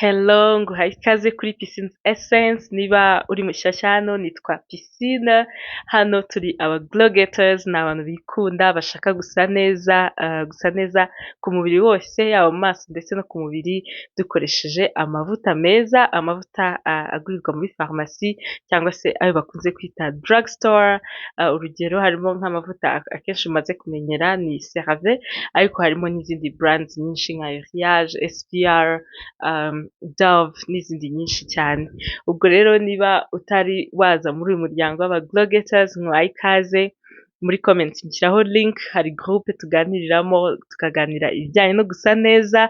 Hello, nguhaye ikaze kuri Piscine Essence. Niba uri mushyashya hano, nitwa Piscine. Hano turi aba glow getters, ni abantu bikunda bashaka gusa neza ku mubiri wose, yaba mu maso ndetse no ku mubiri, dukoresheje amavuta meza, amavuta agurirwa muri farumasi cyangwa se ayo bakunze kwita drugstore. Urugero harimo nk'amavuta akenshi umaze kumenyera ni CeraVe, ariko harimo n'izindi brands nyinshi nka Uriage, SPR, Dove n'izindi nyinshi cyane. Ubwo rero niba utari waza muri uyu muryango w'aba glow getters, nkwaye ikaze. Muri comments nshyiraho link, hari groupe tuganiriramo tukaganira ibijyanye no gusa neza.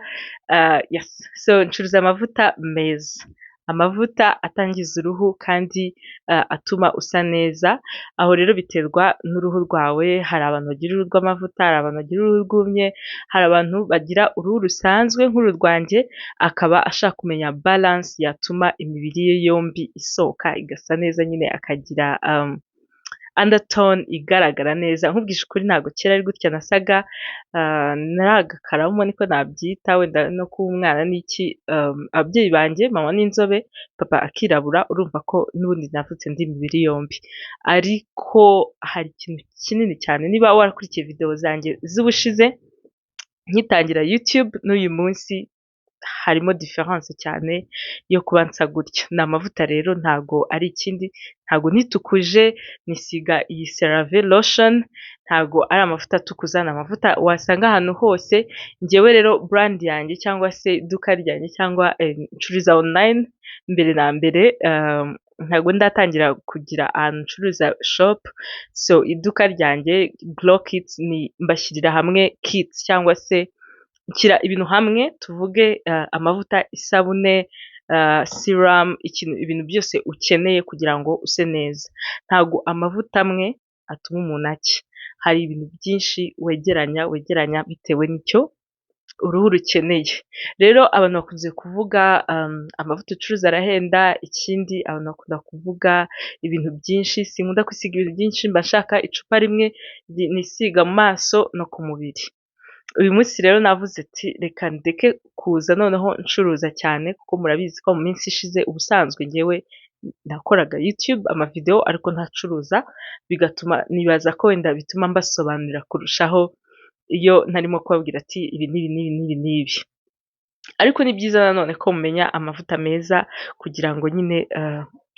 Yes, so ncuruza amavuta meza, amavuta atangiza uruhu kandi atuma usa neza. Aho rero biterwa n'uruhu rwawe. Hari abantu bagira uruhu rw'amavuta, hari abantu bagira uruhu rwumye, hari abantu bagira uruhu rusanzwe nk'uru rwanjye, akaba ashaka kumenya balance yatuma imibiri ye yombi isohoka igasa neza, nyine akagira undertone igaragara neza. Nkubwije ukuri ntabwo kera ari gutya nasaga, naragakaramo niko nabyita, wenda no kuba umwana n'iki. Ababyeyi banjye, mama n'inzobe, papa akirabura, urumva ko n'ubundi navutse ndi imibiri yombi. Ariko hari ikintu kinini cyane, niba warakurikiye video zanjye z'ubushize nkitangira YouTube n'uyu munsi, harimo difference cyane yo kuba nsa gutya. Ni amavuta rero, ntago ari ikindi, ntago nitukuje nisiga iyi CeraVe lotion, ntago ari amavuta atukuza, ni amavuta wasanga ahantu hose. Njyewe rero brand yanjye cyangwa se iduka ryanjye cyangwa ncururiza online mbere na mbere, ntago ndatangira kugira ahantu ncuruza shop. So iduka ryanjye Glow Kits, ni mbashyirira hamwe kits cyangwa se nshyira ibintu hamwe, tuvuge amavuta, isabune, serum, ibintu byose ukeneye kugira ngo use neza. Ntago amavuta amwe atuma umuntu acya, hari ibintu byinshi wegeranya bitewe n'icyo uruhu rukeneye. Rero abantu bakunze kuvuga amavuta ucuruza arahenda. Ikindi abantu bakunda kuvuga ibintu byinshi. Sinkunda kwisiga ibintu byinshi, mba nshaka icupa rimwe nisiga mu maso no ku mubiri. Uyu munsi rero navuze ati reka ndeke kuza noneho ncuruza cyane, kuko murabizi ko mu minsi ishize ubusanzwe ngewe nakoraga YouTube amavideo ariko ntacuruza, bigatuma nibaza ko wenda bituma mbasobanurira kurushaho iyo ntarimo kubabwira ati ibi n'ibi. Ariko ni byiza nanone ko mumenya amavuta meza kugira ngo nyine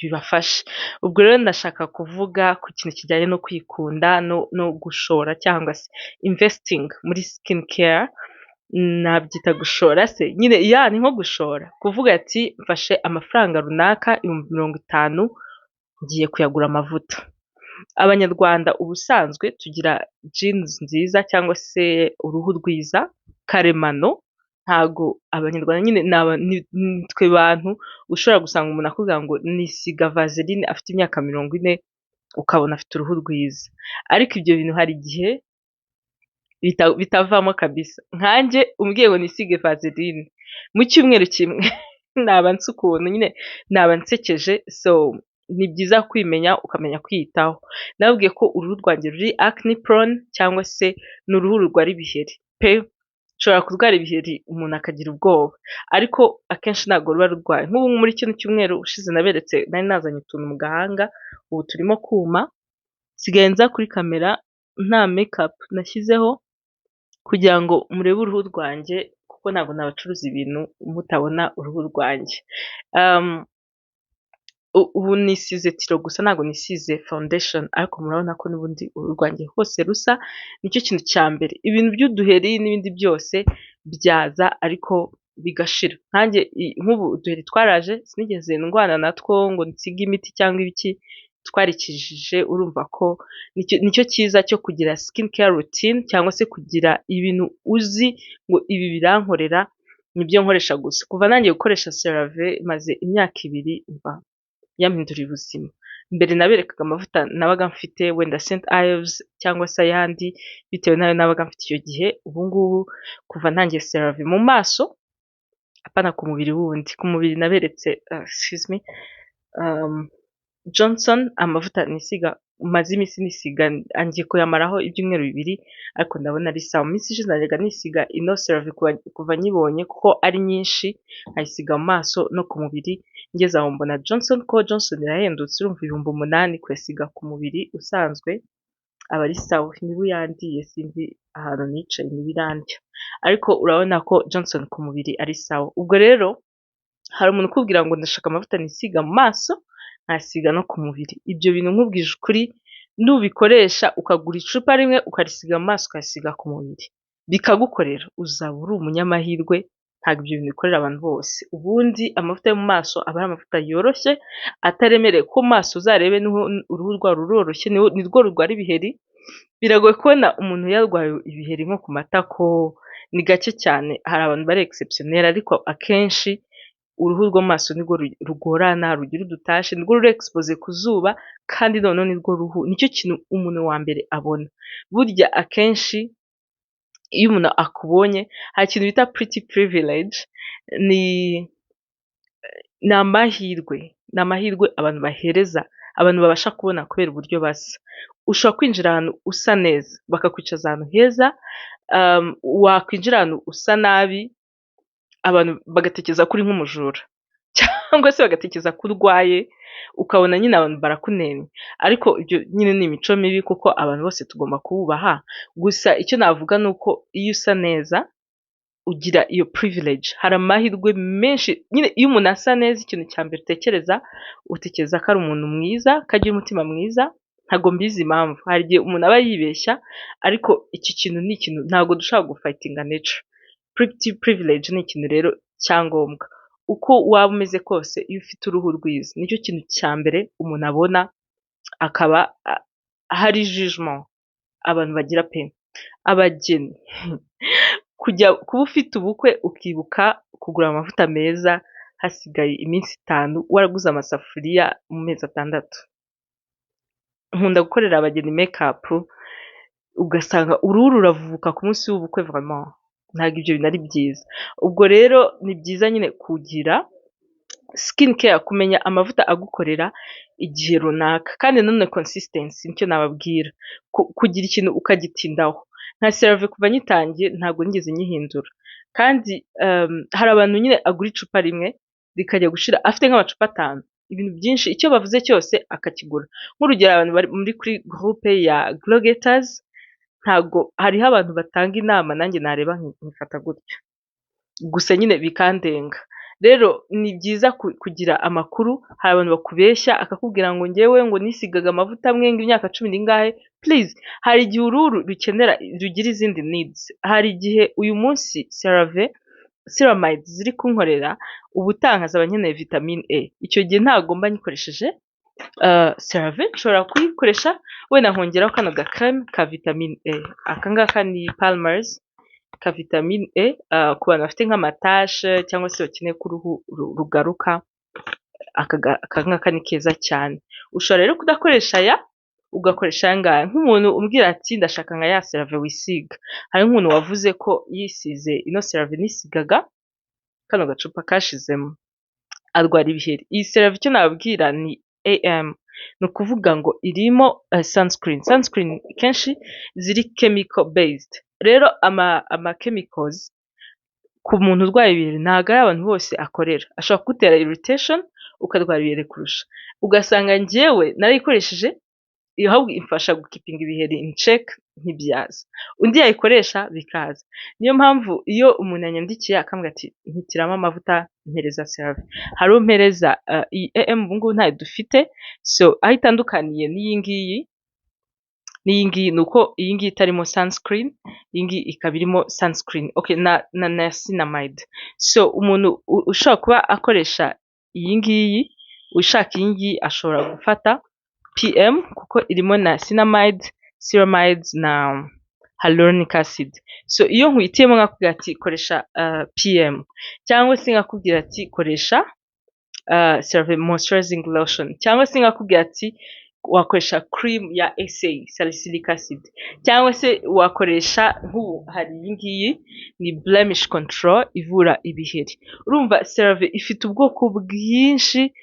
bibafashe. Ubwo rero ndashaka kuvuga ku kintu kijyanye no kwikunda no gushora cyangwa se investing muri skin care. Nabyita gushora se, nyine ni nko gushora, kuvuga ati mfashe amafaranga runaka 50,000 ngiye kuyagura amavuta. Abanyarwanda ubusanzwe tugira jeans nziza cyangwa se uruhu rwiza karemano. Ntago abanyarwanda nyine nitwe bantu ushobora gusanga umuntu akubwira ngo nisiga vaseline afite imyaka 40, ukabona afite uruhu rwiza. Ariko ibyo bintu hari igihe bitavamo kabisa. Nkanjye umbwiye ngo nisige vaseline mu cyumweru kimwe naba nsa ukuntu, nyine naba nsekeje. So ni byiza kwimenya ukamenya kwiyitaho. Nababwiye ko uruhu rwanjye ruri acne prone, cyangwa se n'uruhu rurwara ibiheri pe. Ushobora kurwara ibiheri umuntu akagira ubwoba, ariko akenshi ntabwo ruba rurwaye. Nk'ubu muri kino cyumweru ushize naberetse, nari nazanye utuntu mu gahanga, ubu turimo kuma. Sigaye nza kuri kamera nta makeup nashyizeho kugira ngo murebe uruhu rwanjye, kuko ntabwo nabacuruza ibintu mutabona uruhu rwanjye. Ubu nisize tiro gusa, ntabwo nisize foundation, ariko murabona ko n'ubundi uruhu rwanjye hose rusa. Nicyo kintu cya mbere. Ibintu by'uduheri n'ibindi byose byaza ariko bigashira. Nkanjye nk'ubu uduheri twaraje, sinigeze ndwana natwo ngo nsige imiti cyangwa ibiki, twarikijije. Urumva ko nicyo cyiza cyo kugira skin care routine, cyangwa se kugira ibintu uzi ngo ibi birankorera, nibyo nkoresha gusa. Kuva nangiye gukoresha CeraVe maze imyaka 2 yampinduriye ubuzima. Mbere naberekaga amavuta nabaga mfite, wenda St Ives cyangwa se ayandi, bitewe nayo nabaga mfite icyo gihe. Ubu ngubu kuva ntangiye CeraVe mu maso, apana ku mubiri wundi. Ku mubiri naberetse Johnson amavuta nisiga maze iminsi nisiga angiye kuyamaraho ibyumweru 2 ariko ndabona ari sawa. Mu minsi ishize najyaga nisiga ino CeraVe kuva nyibonye kuko ari nyinshi nkayisiga mu maso no ku mubiri, ngeze aho mbona Johnson ko Johnson irahendutse urumva 8,000 kuyasiga ku mubiri usanzwe aba ari sawa. Imibu yandiye sinzi ahantu nicaye imibu irandya, ariko urabona ko Johnson ku mubiri ari sawa. Ubwo rero hari umuntu ukubwira ngo ndashaka amavuta nisiga mu maso nkasiga no ku mubiri. Ibyo bintu nkubwije ukuri nubikoresha ukagura icupa rimwe ukarisiga mu maso ukasiga ku mubiri bikagukorera, uzaba uri umunyamahirwe. Ntabwo ibyo bintu bikorera abantu bose. Ubundi amavuta yo mu maso aba ari amavuta yoroshye ataremereye, ku maso uzarebe uruhu rwawe ruroroshye, nirwo rurwara ibiheri. Biragoye kubona umuntu yarwaye ibiheri nko ku matako, ni gake cyane, hari abantu bari exceptionnel, ariko akenshi uruhu rwo mu maso nirwo rugorana, rugira udutashi, nirwo ruri expose ku zuba, kandi noneho nirwo ruhu, nicyo kintu umuntu wa mbere abona. Burya akenshi iyo umuntu akubonye hari ikintu bita pretty privilege, ni amahirwe abantu bahereza abantu babasha kubona kubera uburyo basa. Ushobora kwinjira ahantu usa neza bakakwicaza ahantu heza, wakwinjira ahantu usa nabi abantu bagatekereza ko uri nk'umujura cyangwa se bagatekereza ko urwaye, ukabona nyine abantu barakunenye. Ariko ibyo nyine ni imico mibi kuko abantu bose tugomba kububaha. Gusa icyo navuga ni uko iyo usa neza ugira iyo privilege, hari amahirwe menshi. Nyine iyo umuntu asa neza ikintu cya mbere utekereza ko ari umuntu mwiza, kagira umutima mwiza. Ntago mbizi impamvu, hari igihe umuntu aba yibeshya, ariko iki kintu ni ikintu ntago dushaka gufightinga nature. Pretty privilege ni ikintu rero cyangombwa. Uko waba umeze kose iyo ufite uruhu rwiza nicyo kintu cya mbere umuntu abona, akaba hari jugement abantu bagira pe. Abageni kuba ufite ubukwe ukibuka kugura amavuta meza hasigaye iminsi 5 waraguze amasafuriya mu mezi 6. Nkunda gukorera abageni makeup, ugasanga uruhu ruravuka ku munsi w'ubukwe, vraiment ntabwo ibyo bintu ari byiza. Ubwo rero ni byiza nyine kugira skin care, kumenya amavuta agukorera igihe runaka, kandi nanone consistency nicyo nababwira, kugira ikintu ukagitindaho. Nka CeraVe kuva nyitangiye ntabwo nigeze nyihindura, kandi hari abantu nyine agura icupa rimwe rikajya gushira afite nk'amacupa 5, ibintu byinshi, icyo bavuze cyose akakigura. Nk'urugero abantu bari muri kuri groupe ya Glow Getters, ntago hariho abantu batanga inama nanjye nareba nkifata gutyo, gusa nyine bikandenga. Rero ni byiza kugira amakuru. Hari abantu bakubeshya akakubwira ngo ngewe ngo nisigaga amavuta amwe imyaka 10 n'ingahe. Please, hari igihe uruhu rukenera rugira izindi needs. Hari igihe uyu munsi CeraVe ceramides ziri kunkorera, ubutaha zaba nkeneye vitamine A, icyo gihe ntagomba nyikoresheje CeraVe, nshobora kuyikoresha wenda nkongeraho kano ga crème ka vitamine A. Aka ngaka ni Palmer's ka vitamine A, ku bantu bafite nk'amatashe cyangwa se bakeneye ko uruhu rugaruka. Aka ngaka ni keza cyane. Ushobora rero kudakoresha aya, ugakoresha aya ngaya. Nk'umuntu umbwira ati ndashaka nka ya CeraVe wisiga, hari nk'umuntu wavuze ko yisize ino CeraVe nisigaga kano gacupa kashizemo arwara ibiheri. Iyi CeraVe icyo nababwira ni AM, ni ukuvuga ngo irimo sunscreen kenshi ziri chemical based. Rero ama chemicals ku muntu urwaye ibiheri ntabwo ari abantu bose akorera, ashobora kugutera irritation ukarwara ibiheri kurusha. Ugasanga njyewe narayikoresheje ahubwo imfasha gukipinga ibiheri in check ntibyaza, undi yayikoresha bikaza. Niyo mpamvu iyo umuntu yanyandikiye akambwira ati nkitiramo amavuta mpereza CeraVe, hari umpereza iyi AM ubu ngubu ntayo dufite. So aho itandukaniye n'iyi ngiyi ni uko iyi ngiyi itarimo sunscreen, iyi ngiyi ikaba irimo sunscreen na niacinamide. So umuntu ushobora kuba akoresha iyi ngiyi, ushaka iyi ngiyi ashobora gufata PM kuko irimo niacinamide, ceramides na hyaluronic acid. So iyo nkwitiyemo nkakubwira ati koresha PM, cyangwa se nkakubwira ati koresha CeraVe moisturizing lotion, cyangwa se nkakubwira ati wakoresha cream ya SA salicylic acid, cyangwa se wakoresha nk'ubu hari iyi ngiyi ni blemish control ivura ibiheri. Urumva CeraVe ifite ubwoko bwinshi.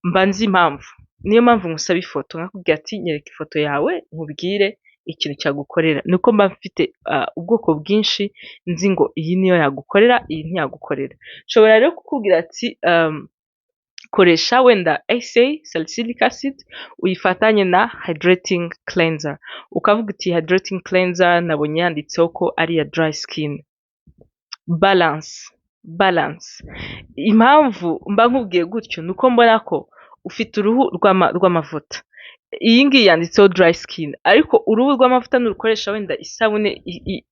Mbanzi impamvu niyo mpamvu nkusaba ifoto nkakubwira ati nyereka ifoto yawe nkubwire ikintu cyagukorera. Nuko mba mfite ubwoko bwinshi nzi ngo iyi niyo yagukorera, iyi ntiyagukorera. Nshobora rero kukubwira ati koresha wenda salicylic acid uyifatanye na hydrating cleanser, ukavuga uti hydrating cleanser nabonye yanditseho ko ari iya dry skin. Balance. Impamvu mba nkubwiye gutyo nuko mbona ko ufite uruhu rw'amavuta, iyi ngiyi yanditseho dry skin, ariko uruhu rw'amavuta nurukoresha wenda isabune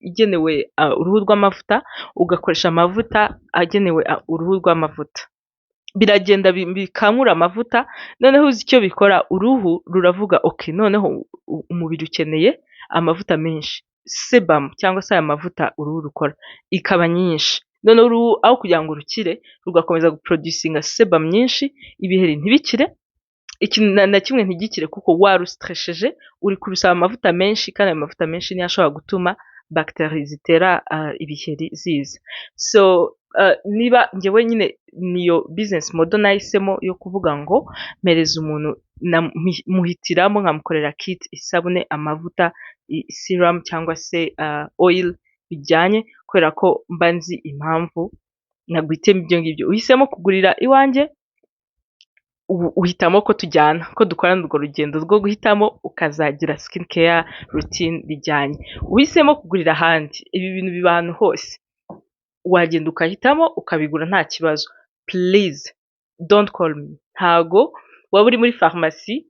igenewe uruhu rw'amavuta, ugakoresha amavuta agenewe uruhu rw'amavuta, biragenda bikamura amavuta, noneho uzi icyo bikora, uruhu ruravuga okay, noneho umubiri ukeneye amavuta menshi, sebum cyangwa se aya mavuta uruhu rukora ikaba nyinshi, noneho uruhu aho kugira ngo rukire rugakomeza guproducinga sebum nyinshi, ibiheri ntibikire, ikintu na kimwe ntigikire kuko warustresheje, uri kurusaba amavuta menshi, kandi ayo mavuta menshi niyo ashobora gutuma bacteries zitera ibiheri ziza. So niba njyewe nyine niyo business model nahisemo yo kuvuga ngo mpereza umuntu muhitiramo nkamukorera kit, isabune, amavuta, serum cyangwa se oil bijyanye, kubera ko mba nzi impamvu naguhitemo ibyo ngibyo. Uhisemo kugurira iwanjye, uhitamo ko tujyana, ko dukorana urwo rugendo rwo guhitamo ukazagira skin care routine bijyanye. Uhisemo kugurira ahandi, ibi bintu biba ahantu hose, wagenda ukahitamo ukabigura nta kibazo. Please don't call me. Ntago waba uri muri pharmacy,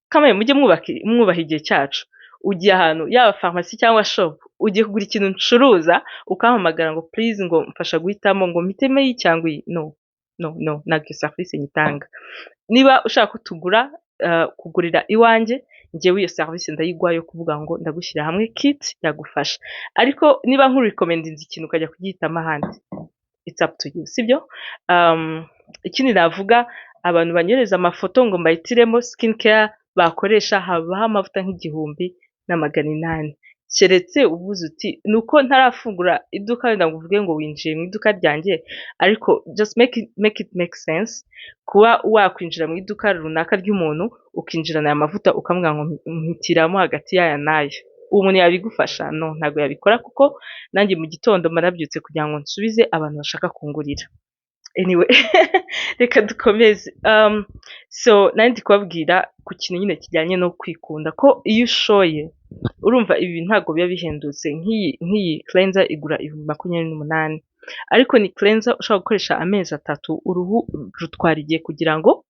kamwe mujye mwubaha igihe cyacu, ugiye ahantu yaba pharmacy cyangwa shop, ugiye kugura ikintu ncuruza ukampamagara ngo please ngo mfasha guhitamo ngo mpiteme iyi cyangwa iyi. No, ntabwo service nyitanga. Niba ushaka kutugura kugurira iwanjye, njyewe iyo service ndayigwa yo kuvuga ngo ndagushyira hamwe kit yagufasha, ariko niba nkurecommendinze ikintu ukajya kugihitamo ahandi, it's up to you, sibyo? Ikindi navuga, abantu banyereza amafoto ngo mbahitiremo skin care bakoresha, habaho amavuta nk'igihumbi na 800, keretse uvuze uti nuko ntarafungura iduka wenda ngo uvuge ngo winjiye mu iduka ryanjye, ariko just make it make sense kuba wakwinjira mu iduka runaka ry'umuntu ukinjirana aya mavuta ukamubwira ngo mpitiramo hagati y'aya n'aya. Uwo muntu yabigufasha? No, ntabwo yabikora, kuko nanjye mu gitondo marabyutse kugira ngo nsubize abantu bashaka kungurira. Anyway, reka dukomeze. So nandi kubabwira ku kintu nyine kijyanye no kwikunda, ko iyo ushoye urumva ibi ntabwo biba bihendutse. Nk'iyi cleanser igura 28,000, ariko ni cleanser ushobora gukoresha amezi 3, uruhu rutwara igihe kugira ngo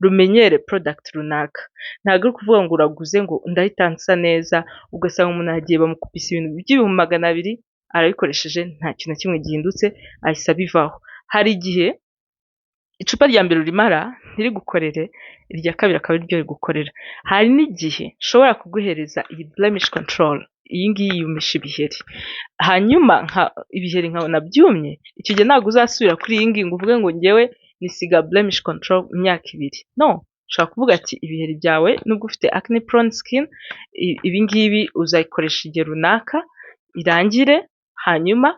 rumenyere product runaka. Ntabwo ari kuvuga ngo uraguze ngo ndahita nsa neza, ugasanga umuntu yagiye bamukubise ibintu by'200,000 arabikoresheje nta kintu na kimwe gihindutse, ahise bivaho. Hari igihe icupa rya mbere urimara ntirigukorere, irya kabiri akaba ariryo rigukorera. Hari n'igihe nshobora kuguhereza iyi blemish control, iyi ngiyi yumisha ibiheri, hanyuma ibiheri nkabona byumye, icyo gihe ntabwo uzasubira kuri iyi ngiyi ngo uvuge ngo njyewe nisiga blemish control imyaka 2. No, ushobora kuvuga ati ibiheri byawe nubwo ufite acne prone skin, ibi ngibi uzayikoresha igihe runaka irangire, hanyuma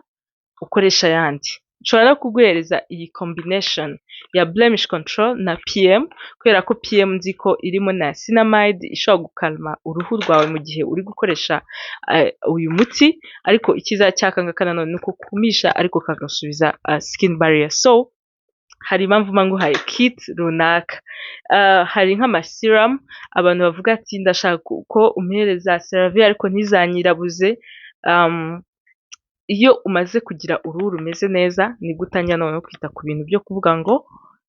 ukoresha ayandi. Nshobora no kuguhereza iyi combination ya blemish control na PM, kubera ko PM nzi ko irimo na niacinamide ishobora gukalma uruhu rwawe mu gihe uri gukoresha uyu muti, ariko ikiza cyakangaka nanone nuko kumisha ariko kagasubiza skin barrier. So hari impamvu manguhaye kit runaka. Hari nk'amaserum, abantu bavuga ati ndashaka ko umpereza CeraVe ariko ntizanyirabuze. Iyo umaze kugira uruhu rumeze neza, ni gutangira none kwita ku bintu byo kuvuga ngo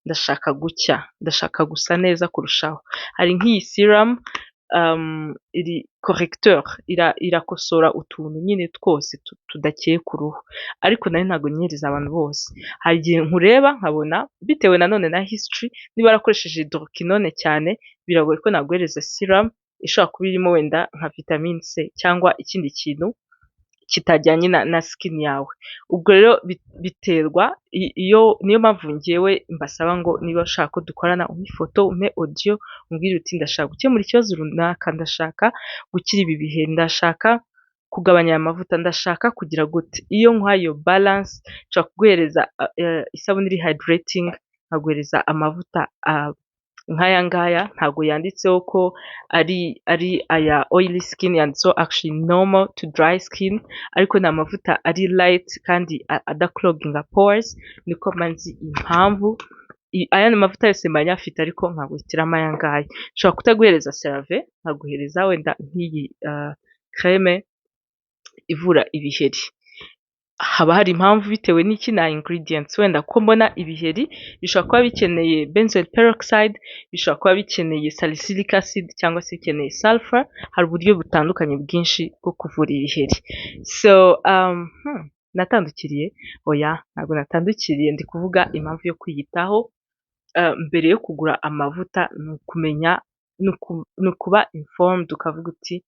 ndashaka gucya, ndashaka gusa neza kurushaho. Hari nk'iyi serum iri correcteur, irakosora utuntu nyine twose tudakeye ku ruhu, ariko nayo ntabwo nyereza abantu bose. Hari igihe nkureba nkabona bitewe nanone na history, niba warakoresheje hydroquinone cyane, biragoye ko naguhereza serum ishobora kuba irimo wenda nka vitamine C cyangwa ikindi kintu kitajyanye na skin yawe. Ubwo rero biterwa, niyo mpamvu njyewe mbasaba ngo niba ushaka ko dukorana, umpe ifoto, umpe audio, umbwire uti ndashaka gukemura ikibazo runaka, ndashaka gukira ibi bihe, ndashaka kugabanya aya mavuta, ndashaka kugira gute. Iyo nkwaye iyo balance, nshobora kuguhereza isabune iri hydrating, nkaguhereza amavuta nk'aya ngaya ntabwo yanditseho ko ari aya oily skin, yanditseho actually normal to dry skin, ariko ni amavuta ari light kandi adacloginga pores, niko manzi impamvu. Aya ni mavuta yose mba nyafite ariko nkaguhitiramo aya ngaya. Nshobora kutaguhereza CeraVe, nkaguhereza wenda nk'iyi creme ivura ibiheri. Haba hari impamvu bitewe n'iki na ingredients, wenda ko mbona ibiheri bishobora kuba bikeneye benzoyl peroxide, bishobora kuba bikeneye salicylic acid cyangwa se bikeneye sulfur. Hari uburyo butandukanye bwinshi bwo kuvura ibiheri. So natandukiriye? Oya, ntabwo natandukiriye, ndi kuvuga impamvu yo kwiyitaho mbere yo kugura amavuta, ni ukumenya, ni ukuba informed, ukavuga uti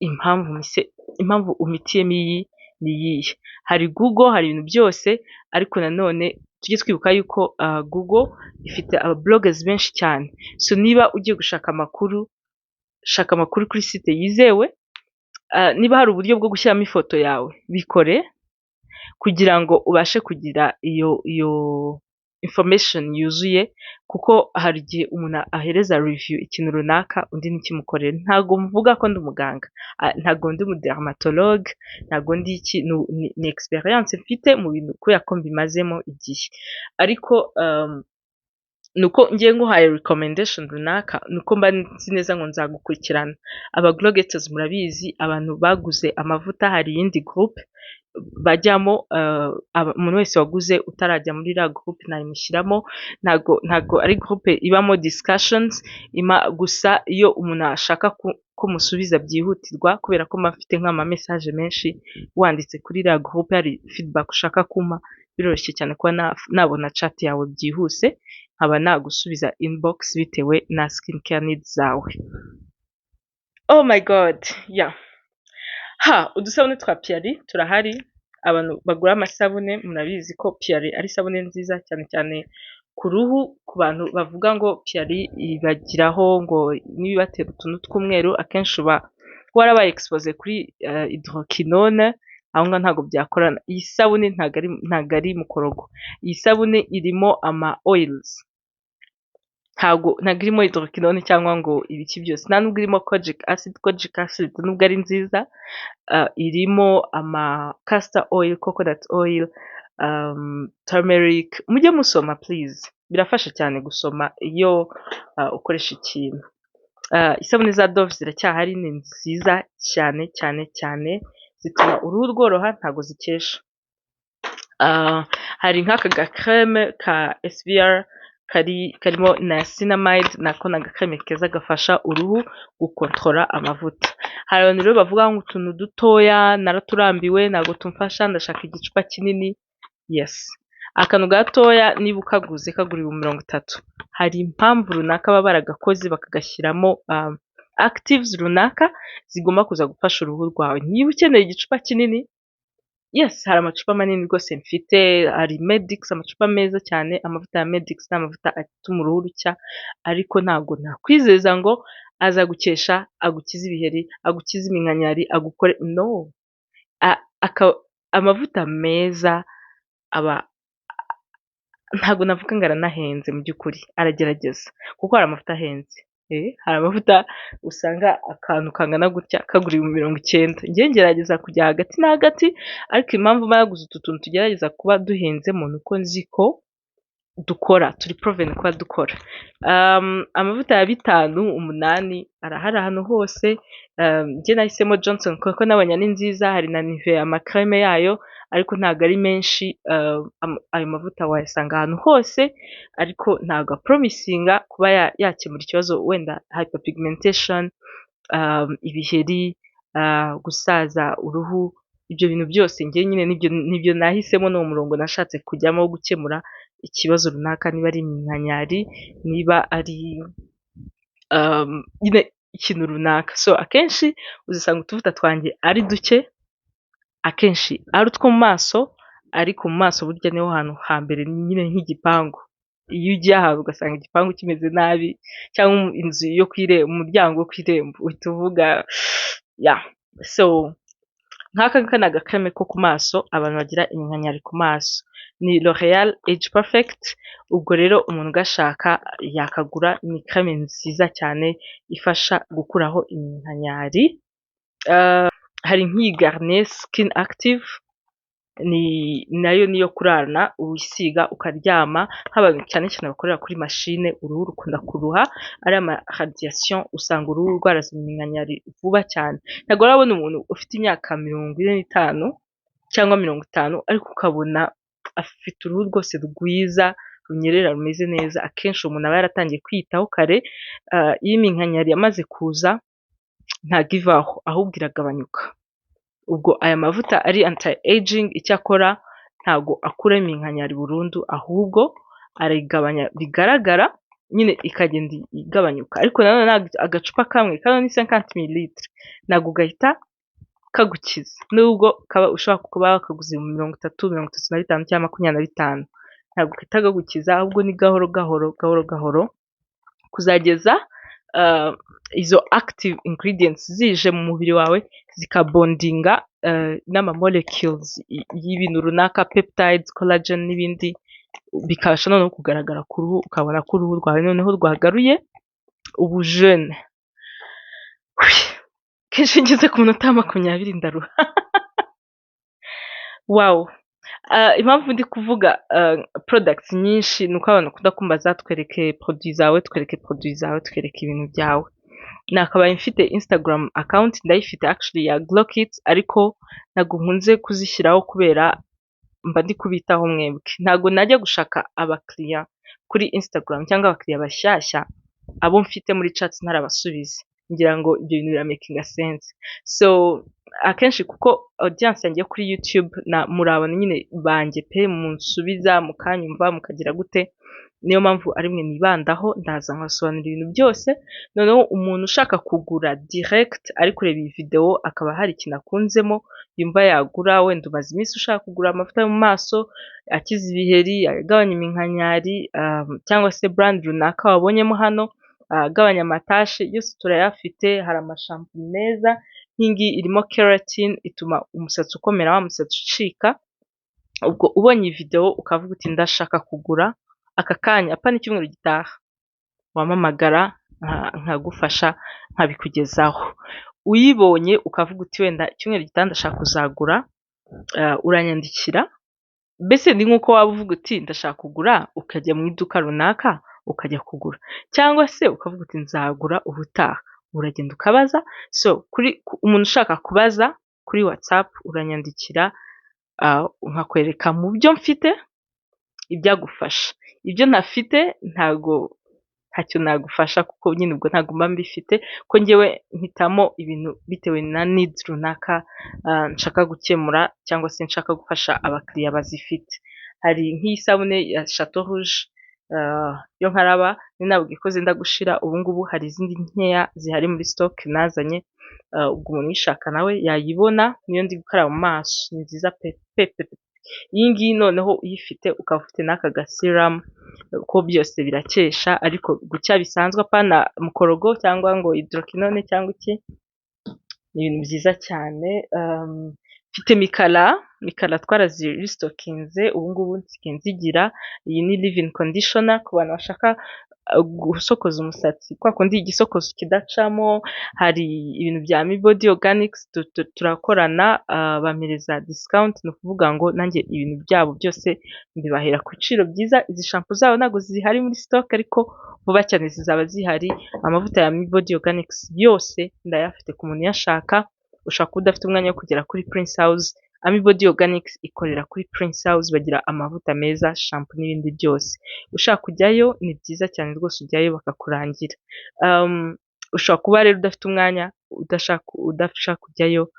impamvu umitiyemo iyi ni iyihe. Hari Google, hari ibintu byose, ariko nanone tujye twibuka yuko Google ifite ababloggers benshi cyane. So niba ugiye gushaka amakuru, shaka amakuru kuri site yizewe. Niba hari uburyo bwo gushyiramo ifoto yawe, bikore kugira ngo ubashe kugira iyo information yuzuye, kuko hari igihe umuntu ahereza review ikintu runaka undi ntikimukorere. Ntago mvuga ko ndi umuganga, ntago ndi umudermatologue, ntago ndi iki, ni experience mfite mu bintu kubera ko mbimazemo igihe. Ariko nuko ngiye nguhaye recommendation runaka, nuko mba nzi neza ngo nzagukurikirana. Aba glogators murabizi, abantu baguze amavuta, hari iyindi group bajyamo, umuntu wese waguze utarajya muri la group nayimushyiramo. Ntago ari group ibamo discussions, gusa iyo umuntu ashaka ko musubiza byihutirwa, kubera ko mafite nk'ama message menshi wanditse kuri la group, hari feedback ushaka kumpa, biroroshye cyane kuba nabona chat yawe byihuse, nkaba nagusubiza inbox bitewe na skin care needs zawe. Oh my god, yeah. Udusabune twa Piari turahari. Abantu bagura amasabune murabizi ko Piari ari sabune nziza cyane cyane ku ruhu, ku bantu bavuga ngo Piari ibagiraho ngo nibibatera utuntu tw'umweru, akenshi uba warabaye expose kuri hydroquinone, aho nga ntago byakorana. Iyi sabune ntago ari mukorogo, iyi sabune irimo ama oils, ntago irimo hydroquinone cyangwa ngo ibiki byose, nta nubwo irimo kojic acid nubwo ari nziza. Irimo ama castor oil, coconut oil, turmeric. Mujye musoma please, birafasha cyane gusoma iyo ukoresha ikintu. Isabune za Dove ziracyahari, ni nziza cyane cyane cyane, zituma uruhu rworoha, ntago zikesha. Hari nk'aka ga creme ka SVR karimo niacinamide, nako na creme keza gafasha uruhu gukontrola amavuta. Hari abantu rero bavuga ngo utuntu dutoya naraturambiwe, ntago tumfasha, ndashaka igicupa kinini. Yes, akantu gatoya niba ukaguze kagura 30, hari impamvu runaka baba baragakoze bakagashyiramo actives runaka zigomba kuza gufasha uruhu rwawe. Niba ukeneye igicupa kinini, yes, hari amacupa manini rwose mfite, hari Medix, amacupa meza cyane. Amavuta ya Medix ni amavuta atuma uruhu rucya, ariko ntago nakwizeza ngo aza gukesha, agukiza ibiheri, agukiza iminkanyari, agukore no. Amavuta meza aba, ntago navuga ngo aranahenze, mu by'ukuri aragerageza, kuko hari amavuta ahenze. Hari amavuta usanga akantu kangana gutya kagura 90. Ngiye ngerageza kujya hagati na hagati, ariko impamvu baguze utu tuntu tugerageza kuba duhenzemo nuko nzi ko dukora, turi proven kuba dukora. Amavuta ya 5, 8 arahari ahantu hose. Njye nahisemo Johnson kuko nabonye ni nziza. Hari na Nivea amakreme yayo, ariko ntago ari menshi. Ayo mavuta wayasanga ahantu hose, ariko ntago promisinga kuba yakemura ikibazo wenda hyperpigmentation, ibiheri, gusaza uruhu. Ibyo bintu byose njye nyine nibyo nahisemo, no murongo nashatse kujyamo wo gukemura ikibazo runaka, niba ari iminkanyari, niba ari ikintu runaka. So akenshi uzasanga utuvuta twanjye ari duke, akenshi ari utwo mu maso, ariko mu maso burya niho hantu hambere nyine nk'igipangu. Iyo ugiye ahantu ugasanga igipangu kimeze nabi, cyangwa inzu yo kwirembo, umuryango wo kwirembo, uhita uvuga so nk'aka ngaka ni agakreme ko ku maso abantu bagira iminkanyari ku maso, ni L'Oreal Age Perfect. Ubwo rero umuntu ugashaka yakagura, ni kreme nziza cyane ifasha gukuraho iminkanyari. Hari nk'iyi Garnier Skin Active, nayo niyo kurarana uwisiga ukaryama, nk'abantu cyane cyane bakorera kuri machine uruhu rukunda kuruha, ari ama radiation usanga uruhu rwaraza iminkanyari vuba cyane. Ntabwo urabona umuntu ufite imyaka 45 cyangwa 50 ariko ukabona afite uruhu rwose rwiza runyerera rumeze neza. Akenshi umuntu aba yaratangiye kwiyitaho kare. Iyo iminkanyari yamaze kuza ntabwo ivaho ahubwo iragabanyuka. Ubwo aya mavuta ari anti aging icyo akora ntabwo akura iminkanyari burundu, ahubwo arayigabanya bigaragara nyine ikagenda igabanyuka. Ariko nanone agacupa kamwe kano ni 50 ml ntabwo gahita kagukiza, nubwo kaba ushobora kuba wakaguze mu 30, 35 cyangwa 25, ntabwo gahita kagukiza, ahubwo ni gahoro gahoro kuzageza izo active ingredients zije mu mubiri wawe zikabondinga n'ama molecules y'ibintu runaka, peptides, collagen n'ibindi, bikabasha noneho kugaragara ku ruhu, ukabona ko uruhu rwawe noneho rwagaruye ubujene. Kenshi ngeze ku minota 20 ndaruha. Wow. Impamvu ndi kuvuga products nyinshi nuko abantu bakunda kumbaza twereke produits zawe, twereke ibintu byawe. Nakabaye mfite Instagram account, ndayifite actually ya Glow Kits, ariko ntabwo nkunze kuzishyiraho kubera mba ndi kubitaho mwebwe. Ntabwo najya gushaka abakiriya kuri Instagram cyangwa abakiriya bashyashya abo mfite muri chats ntarabasubiza. Ngira ngo ibyo bintu bira making sense. So akenshi kuko audience yanjye kuri YouTube murabona nyine banjye pe munsubiza mukanyumva mukagira gute, niyo mpamvu ari mwe nibandaho, ndaza nkasobanura ibintu byose. Noneho umuntu ushaka kugura direct ari kureba iyi video akaba hari ikintu akunzemo yumva yagura, wenda umaze iminsi ushaka kugura amavuta yo mu maso akiza ibiheri, agabanya iminkanyari, cyangwa se brand runaka wabonyemo hano agabanya amatashe, yose turayafite. Hari amashampoo meza, nk'ingi irimo keratin ituma umusatsi ukomera, wa musatsi ucika. Ubwo ubonye video ukavuga uti ndashaka kugura aka kanya, apana icyumweru gitaha, wamamagara nkagufasha nkabikugezaho. Uyibonye ukavuga uti wenda icyumweru gitaha ndashaka kuzagura, uranyandikira. Mbese ni nkuko waba uvuga uti ndashaka kugura, ukajya mu iduka runaka ukajya kugura, cyangwa se ukavuga uti nzagura ubutaha, uragenda ukabaza. So kuri umuntu ushaka kubaza kuri WhatsApp uranyandikira, nkakwereka mu byo mfite ibyagufasha. Ibyo ntafite ntacyo nagufasha, kuko nyine ubwo ntabwo mba mbifite, ko ngewe mpitamo ibintu bitewe na needs runaka nshaka gukemura cyangwa se nshaka gufasha abakiriya bazifite. Hari nk'isabune ya Chateau Rouge yo nkaraba, ni ntabwo ikoze ndagushira. Ubu ngubu hari izindi nkeya zihari muri stock nazanye, ubwo umuntu uyishaka nawe yayibona. Niyo ndi gukaraba mu maso, ni nziza pe. Iyi ngiyi noneho uyifite ukaba ufite n'aka gaserum, ko byose birakesha, ariko gucya bisanzwe apana mukorogo cyangwa ngo hydroquinone cyangwa iki, ni ibintu byiza cyane. Mfite mikala twaraziristokinze, ubu ngubu nsigaye nzigira. Iyi ni leave-in conditioner ku bantu bashaka gusokoza umusatsi kwa kundi igisokozo kidacamo. Hari ibintu bya Mi Body Organics turakorana, bamereza discount, no kuvuga ngo nanjye ibintu byabo byose mbibahera ku biciro byiza. Izi shampoo zabo ntabwo zihari muri stock, ariko vuba cyane zizaba zihari. Amavuta ya Mi Body Organics yose ndayafite ku muntu yashaka. Ushaka kuba udafite umwanya wo kugera kuri Prince House, Mi Body Organics ikorera kuri Prince House, bagira amavuta meza, shampoo n'ibindi byose. Ushaka kujyayo ni byiza cyane rwose, ujyayo bakakurangira. Ushobora kuba rero udafite umwanya, udashaka kujyayo,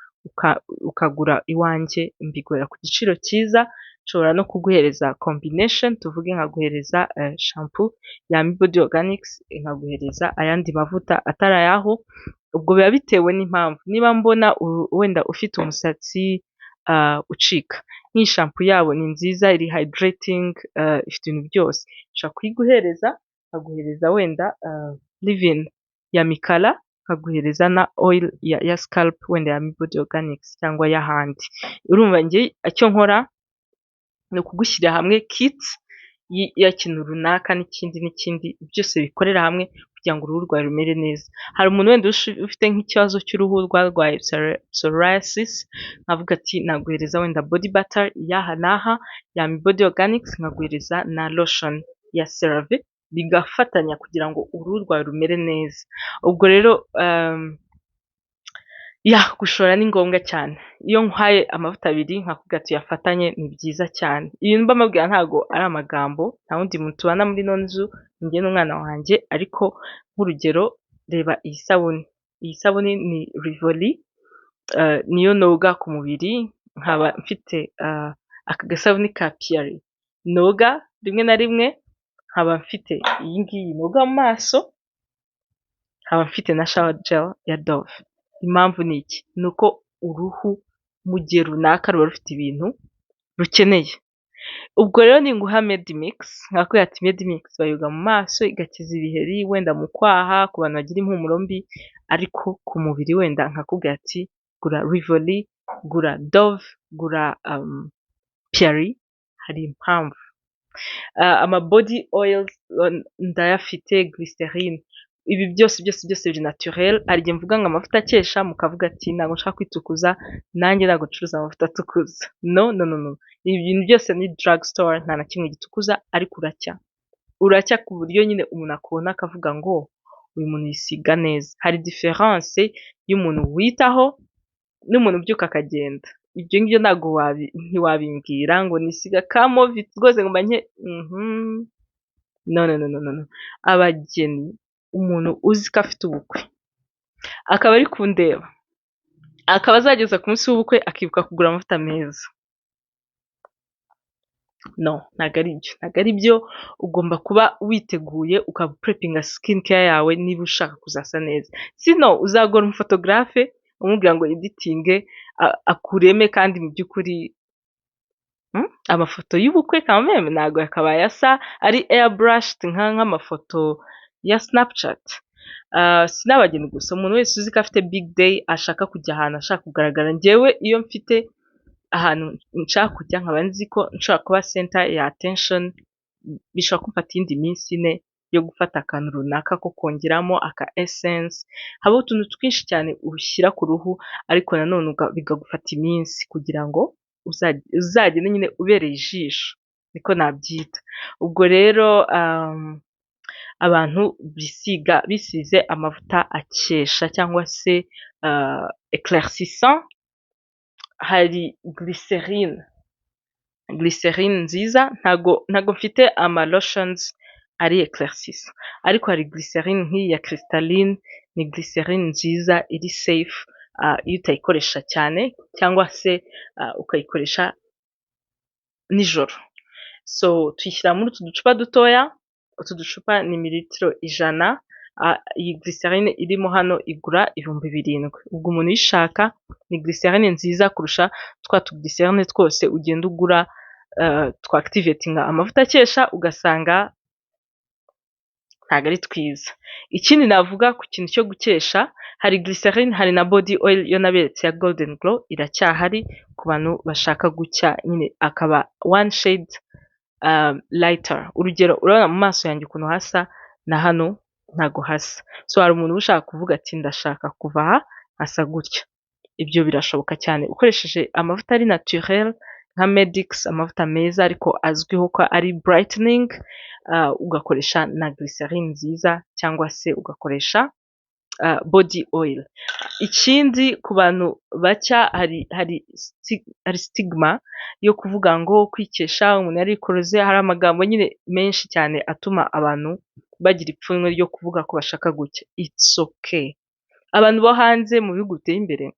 ukagura iwanjye, mbigurira ku giciro cyiza. Nshobora no kuguhereza combination, tuvuge nkaguhereza shampoo ya Mi Body Organics, nkaguhereza ayandi mavuta atari ayaho. Ubwo biba bitewe n'impamvu. Niba mbona wenda ufite umusatsi ucika, nk'iyi shampoo yabo ni nziza, iri hydrating, ifite ibintu byose. Nshaka kuyiguhereza, nkaguhereza wenda leave-in ya mikala, nkaguhereza na oil ya scalp wenda ya Body Organics cyangwa y'ahandi. Urumva njye icyo nkora ni ukugushyira hamwe kit ya kintu runaka n'ikindi byose bikorera hamwe kugira ngo uruhu rwawe rumere neza. Hari umuntu wenda ufite nk'ikibazo cy'uruhu rwarwaye psoriasis, nkavuga ati naguhereza wenda body butter y'aha n'aha ya Body Organics, nkaguhereza na lotion ya CeraVe, bigafatanya kugira ngo uruhu rwawe rumere neza. Ubwo rero gushora ni ngombwa cyane. Iyo nkwaye amavuta abiri nkakubwira tuyafatanye ni byiza cyane. Ibintu mba mbabwira ntago ari amagambo, nta wundi muntu tubana muri ino nzu, njye n'umwana wanjye, ariko nk'urugero reba iyi sabuni. Iyi sabuni ni Rivoli, niyo noga ku mubiri, nkaba mfite aka gasabuni ka Piyari noga rimwe na rimwe, nkaba mfite iyi ngiyi noga mu maso, nkaba mfite na shower gel ya Dove. Impamvu ni iki? Ni uko uruhu mu gihe runaka ruba rufite ibintu rukeneye. Ubwo rero ninguha Medimix, nkakubwira ati Medimix bayoga mu maso igakiza ibiheri, wenda mu kwaha ku bantu bagira impumuro mbi, ariko ku mubiri wenda nkakubwira ati gura Rivoli, gura Dove, gura Piyari, hari impamvu. Ama body oils ndayafite, glycerine, ibi byose biri naturel. Hari igihe mvuga ngo amavuta akesha, mukavuga ati ntabwo nshaka kwitukuza, nanjye ntabwo ncuruza amavuta atukuza. No, ibi bintu byose ni drug store, nta na kimwe gitukuza, ariko uracya ku buryo nyine umuntu akubona akavuga ngo uyu muntu yisiga neza. Hari difference y'umuntu witaho n'umuntu ubyuka akagenda. Ibyo ngibyo ntabwo ntiwabimbwira ngo nisiga kamovit rwose ngo mbanye no. Abageni, umuntu uzi ko afite ubukwe akaba ari kundeba, akaba azageza ku munsi w'ubukwe akibuka kugura amavuta meza, no, ntabwo ari byo. Ugomba kuba witeguye, ukaba preppinga skin care yawe niba ushaka kuzasa neza. Sino uzagora umufotogarafe umubwira ngo editinge akureme, kandi mu by'ukuri amafoto y'ubukwe kameme ntabwo yakabaye asa ari airbrushed nk'amafoto ya Snapchat. Sinabageni gusa, umuntu wese uzi ko afite big day ashaka kujya ahantu ashaka kugaragara. Njyewe iyo mfite ahantu nshaka kujya nkaba nzi ko nshobora kuba center ya attention, bishobora kumfata iyindi minsi 4 yo gufata akantu runaka ko kongeramo aka essence. Haba utuntu twinshi cyane ushyira ku ruhu, ariko nanone bigagufata iminsi kugira ngo uzagende nyine ubereye ijisho, niko nabyita. Ubwo rero abantu bisize amavuta akesha cyangwa se éclaircissant, hari glycerine nziza. Ntago mfite ama lotions ari éclaircissant, ariko hari glycerine nk'iyi ya crystalline, ni glycerine nziza iri safe iyo utayikoresha cyane, cyangwa se ukayikoresha nijoro. So tuyishyira muri utu ducupa dutoya, utu ducupa ni mililitiro 100. Iyi glycerine irimo hano igura 7,000. Ubwo umuntu uyishaka, ni glycerine nziza kurusha twa glycerine twose ugenda ugura twa activating amavuta akesha ugasanga ntabwo ari twiza. Ikindi navuga ku kintu cyo gukesha, hari glycerine, hari na body oil yo naberetse ya Golden Glow, iracyahari ku bantu bashaka gucya nyine akaba one shade lighter. Urugero, urabona mu maso yanjye ukuntu hasa na hano ntago hasa. So hari umuntu ushaka kuvuga ati ndashaka kuva aha hasa gutya. Ibyo birashoboka cyane ukoresheje amavuta ari naturel nka Medix, amavuta meza ariko azwiho ko ari brightening, ugakoresha na glycerine nziza, cyangwa se ugakoresha body oil. Ikindi ku bantu bacya, hari stigma yo kuvuga ngo kwikesha umuntu yarikoroze. Hari amagambo nyine menshi cyane atuma abantu bagira ipfunwe ryo kuvuga ko bashaka gucya. It's okay. Abantu bo hanze mu bihugu biteye imbere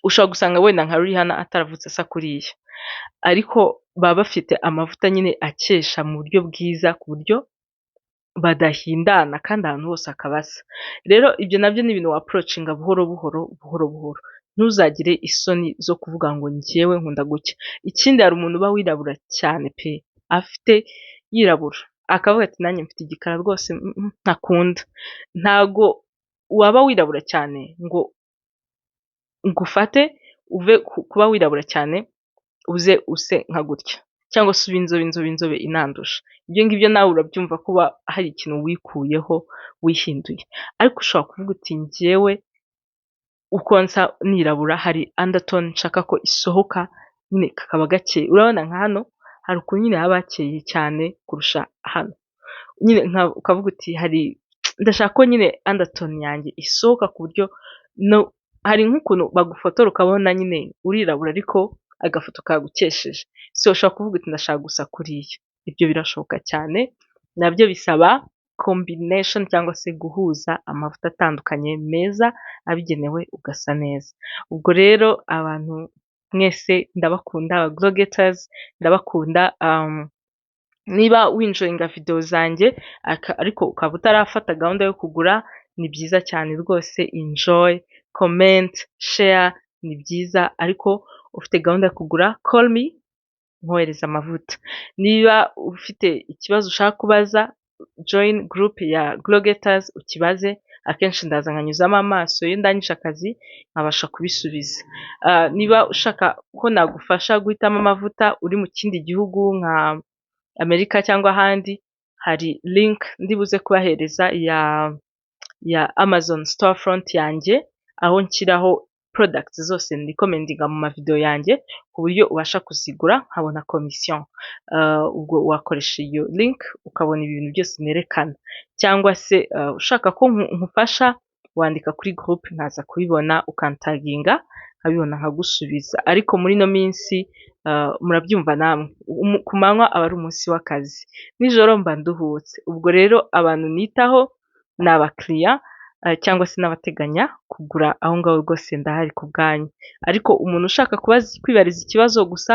ushobora gusanga wenda nka Rihanna ataravutse asa kuriya, ariko baba bafite amavuta nyine akesha mu buryo bwiza, ku buryo badahindana kandi ahantu hose akabasa. Rero ibyo nabyo ni ibintu approachinga buhoro. Ntuzagire isoni zo kuvuga ngo njyewe nkunda gucya. Ikindi, hari umuntu uba wirabura cyane pe, afite yirabura akavuga ati nanjye mfite igikara rwose ntakunda. Ntago waba wirabura cyane ngo ngufate uve kuba wirabura cyane uze use nka gutya, cyangwa se ube inzobe inandusha. Ibyo ngibyo nawe urabyumva kuba hari ikintu wikuyeho wihinduye, ariko ushobora kuvuga uti njyewe uko nsa nirabura hari undertone nshaka ko isohoka, nyine kakaba gakeye. Urabona nka hano hari ukuntu nyine haba hakeye cyane kurusha hano, nyine ukavuga uti ndashaka ko nyine undertone yanjye isohoka ku buryo hari nk'ukuntu bagufotora ukabona nyine urirabura ariko agafoto kagukesheje, so ushobora kuvuga uti ndashaka gusa kuriya. Ibyo birashoboka cyane, nabyo bisaba combination cyangwa se guhuza amavuta atandukanye meza abigenewe ugasa neza. Ubwo rero abantu mwese ndabakunda, aba glow getters ndabakunda. Niba winjoyinga video zanjye ariko ukaba utarafata gahunda yo kugura, ni byiza cyane rwose, enjoy, comment, share, ni byiza. Ariko ufite gahunda yo kugura, call me nkohereza amavuta. Niba ufite ikibazo ushaka kubaza, join group ya glow getters ukibaze, akenshi ndaza nkanyuzamo amaso iyo ndangije akazi nkabasha kubisubiza. Niba ushaka ko nagufasha guhitamo amavuta uri mu kindi gihugu nka Amerika cyangwa ahandi, hari link ndibuze kubahereza ya Amazon storefront yanjye, aho nshyiraho products zose recommendinga mu mavideo yanjye ku buryo ubasha kuzigura nkabona commission. Ubwo wakoresha iyo link ukabona ibintu byose nerekana, cyangwa se ushaka ko nkufasha wandika kuri group nkaza kubibona ukantaginga nkabibona nkagusubiza. Ariko muri no minsi murabyumva namwe, ku manywa aba ari umunsi w'akazi, nijoro mba nduhutse. Ubwo rero abantu nitaho ni abakiriya cyangwa se n'abateganya kugura, aho ngaho rwose ndahari ku bwanyu. Ariko umuntu ushaka kwibariza ikibazo gusa,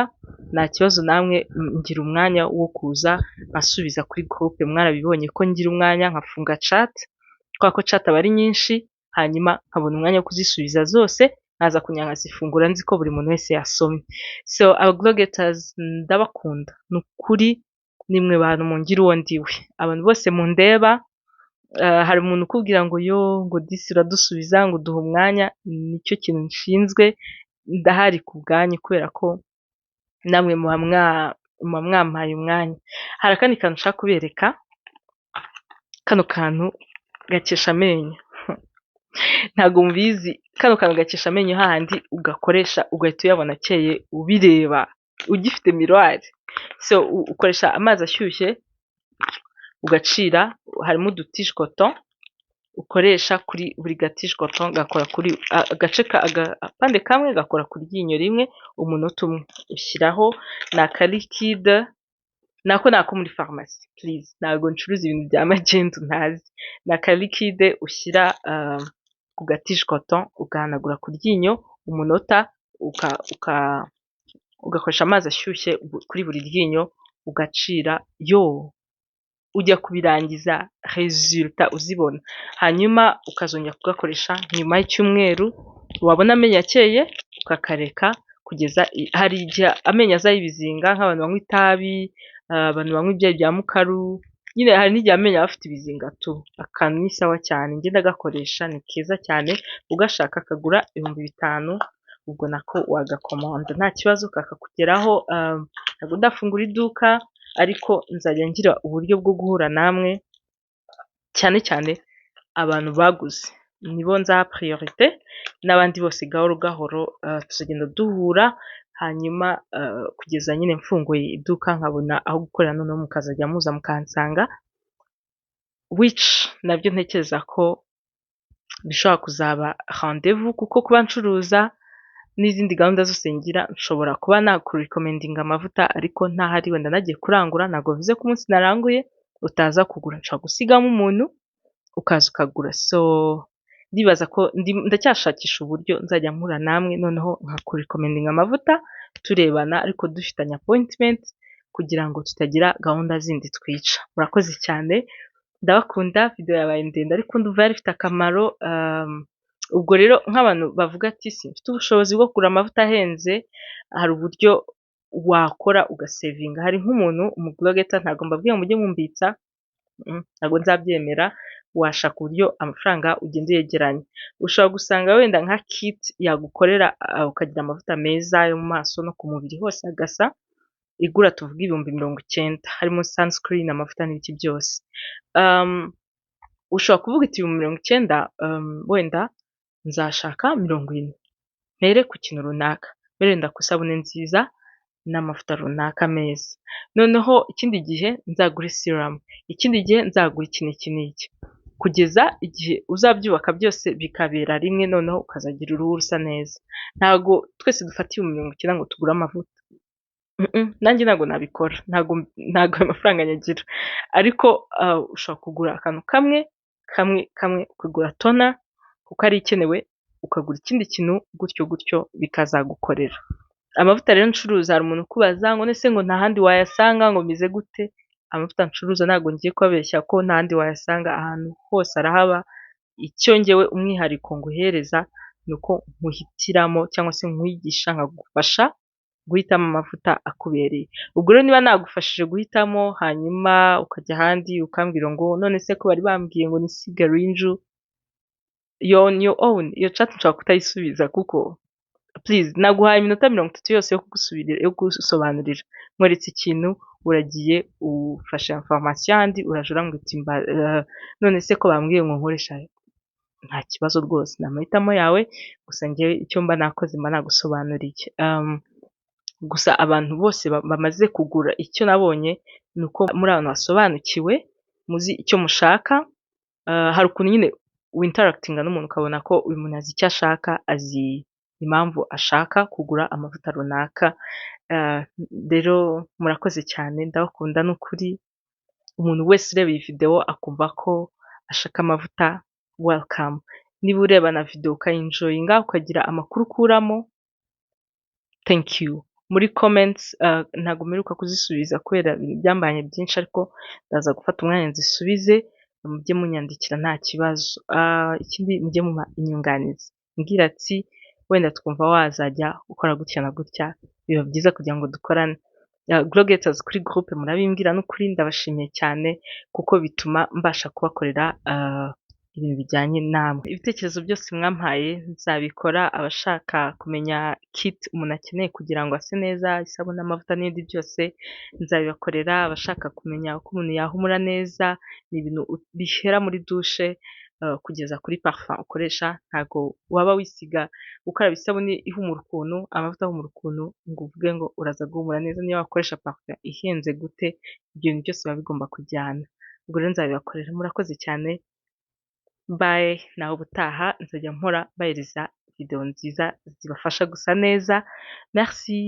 nta kibazo, namwe ngira umwanya wo kuza asubiza kuri group. Mwarabibonye ko ngira umwanya nkafunga chat, kubera ko chat aba ari nyinshi, hanyuma nkabona umwanya wo kuzisubiza zose, nkaza nkazifungura nzi ko buri muntu wese yasomye. So aba glow getters ndabakunda, ni ukuri, nimwe bantu mungira uwo ndiwe. Abantu bose mundeba, hari umuntu ukubwira ngo ngo disi uradusubiza ngo duhe umwanya, nicyo kintu nshinzwe, ndahari ku bwanyu kubera ko namwe muba mwampaye umwanya. Hari akandi kantu nshaka kubereka, kano kantu gakesha amenyo. Ntabwo mubizi, kano kantu gakesha amenyo hahandi ugakoresha ugahita uyabona akeye ubireba ugifite miroir. So ukoresha amazi ashyushye ugacira, harimo udutishe coton ukoresha kuri buri gatishe coton, gakora kuri agapande kamwe, gakora ku ryinyo rimwe umunota umwe. Ushyiraho na liquide nako muri farumasi, please, ntabwo ncuruza ibintu bya magendu ntazi. Na liquide ushyira ku gatishe coton ugahanagura ku ryinyo umunota, ugakoresha amazi ashyushye kuri buri ryinyo ugacira, ujya kubirangiza resulta uzibona. Hanyuma ukazongera kugakoresha nyuma y'icyumweru, wabona amenyo akeye ukakareka kugeza hari igihe amenyo azaho ibizinga, nk'abantu banywa itabi, abantu banywa ibyayi bya mukaru, nyine hari n'igihe amenyo aba afite ibizinga tu. Akantu ni sawa cyane, njye ndagakoresha, ni keza cyane. Ugashaka kagura 5,000, ubwo nako wagakomanda nta kibazo kakakugeraho. Ntabwo ndafungura iduka, ariko nzajya ngira uburyo bwo guhura namwe, cyane cyane abantu baguze nibo nzaha priorite, n'abandi bose gahoro gahoro tuzagenda duhura, hanyuma kugeza nyine mfunguye iduka nkabona aho gukorera, noneho mukazajya muza mukansanga, which nabyo ntekereza ko bishobora kuzaba rendez-vous, kuko kuba ncuruza n'izindi gahunda zose ngira, nshobora kuba nakurekomendinga amavuta ariko ntahari, wenda nagiye kurangura. Ntabwo bivuze ko umunsi naranguye utaza kugura, nshobora gusigamo umuntu ukaza ukagura. So ndibaza ko ndacyashakisha uburyo nzajya mpura namwe, noneho nkakurekomendinga amavuta turebana, ariko dufitanye appointment, kugira ngo tutagira gahunda zindi twica. Murakoze cyane, ndabakunda. Video yabaye ndende ariko ndumva yari ifite akamaro. Ubwo rero nk'abantu bavuga ati simfite ubushobozi bwo kugura amavuta ahenze, hari uburyo wakora ugasevinga. Hari nk'umuntu umuglow getter, ntabwo mbabwiye mujye mumbitsa ntabwo nzabyemera, washaka uburyo amafaranga ugenda uyegeranya. Ushobora gusanga wenda nka kit yagukorera ukagira amavuta meza yo mu maso no ku mubiri hose agasa, igura tuvuge ibihumbi 90, harimo sunscreen, amavuta n'ibiki byose. Ushobora kuvuga uti ibihumbi 90, wenda nzashaka 40, mpere ku kintu runaka, mpere wenda ku isabune nziza n'amavuta runaka meza, noneho ikindi gihe nzagura serum, ikindi gihe nzagura iki n'iki n'iki, kugeza igihe uzabyubaka byose bikabera rimwe, noneho ukazagira uruhu rusa neza. Ntago twese dufata ibihumbi 90 ngo tugure amavuta. Nanjye ntabwo nabikora, ntabwo ayo mafaranga nyagira, ariko ushobora kugura akantu kamwe ukagura tona kuko ari ikenewe, ukagura ikindi kintu gutyo bikazagukorera. Amavuta rero ncuruza, hari umuntu ukubaza ngo nese ngo nta handi wayasanga ngo mbize gute? Amavuta ncuruza ntabwo ngiye kubabeshya ko nta handi wayasanga, ahantu hose arahaba. Icyo ngewe umwihariko nguhereza ni uko nkuhitiramo cyangwa se nkwigisha nkagufasha guhitamo amavuta akubereye. Ubwo rero niba nagufashije guhitamo hanyuma ukajya ahandi ukambwira ngo none se ko bari bambwiye ngo nisige rinju, you're on your own, iyo chat nshobora kutayisubiza kuko please naguhaye iminota 30 yose yo gusobanurira, nkweretse ikintu uragiye ufashe information yandi uraje urambwira uti none se ko bambwiye ngo nkoresha. Nta kibazo rwose, ni amahitamo yawe, gusa njyewe icyo mba nakoze mba nagusobanuriye. Gusa abantu bose bamaze kugura, icyo nabonye ni uko muri abantu basobanukiwe, muzi icyo mushaka. Hari ukuntu nyine winteractinga n'umuntu ukabona ko uyu muntu azi icyo ashaka, azi impamvu ashaka kugura amavuta runaka. Rero murakoze cyane, ndabakunda n'ukuri. Umuntu wese ureba iyi video akumva ko ashaka amavuta, welcome. Niba ureba na video ukayinjoyinga ukagira amakuru ukuramo, thank you. Muri comments ntabwo mperuka kuzisubiza kubera ibintu byambanye byinshi, ariko ndaza gufata umwanya nzisubize, mujye munyandikira nta kibazo. Ikindi mujye mumpa inyunganizi, mbwira ati wenda twumva wazajya ukora gutya na gutya, biba byiza kugira ngo dukorane. Glogaters kuri groupe murabimbwira n'ukuri, ndabashimiye cyane kuko bituma mbasha kubakorera ibintu bijyanye namwe. Ibitekerezo byose mwampaye nzabikora. Abashaka kumenya kit umuntu akeneye kugira ngo ase neza, isabune, amavuta n'ibindi byose nzabibakorera. Abashaka kumenya uko umuntu yahumura neza, ni ibintu bihera muri dushe kugeza kuri parfum ukoresha. Ntago waba wisiga ukaraba isabune ihumura ukuntu, amavuta ahumura ukuntu ngo uvuge ngo uraza guhumura neza niyo wakoresha parfum ihenze gute. Ibyo bintu byose biba bigomba kujyana. Ubwo rero nzabibakorera. Murakoze cyane, bye. Naho ubutaha nzajya mpora bahereza video nziza zibafasha gusa neza. Merci.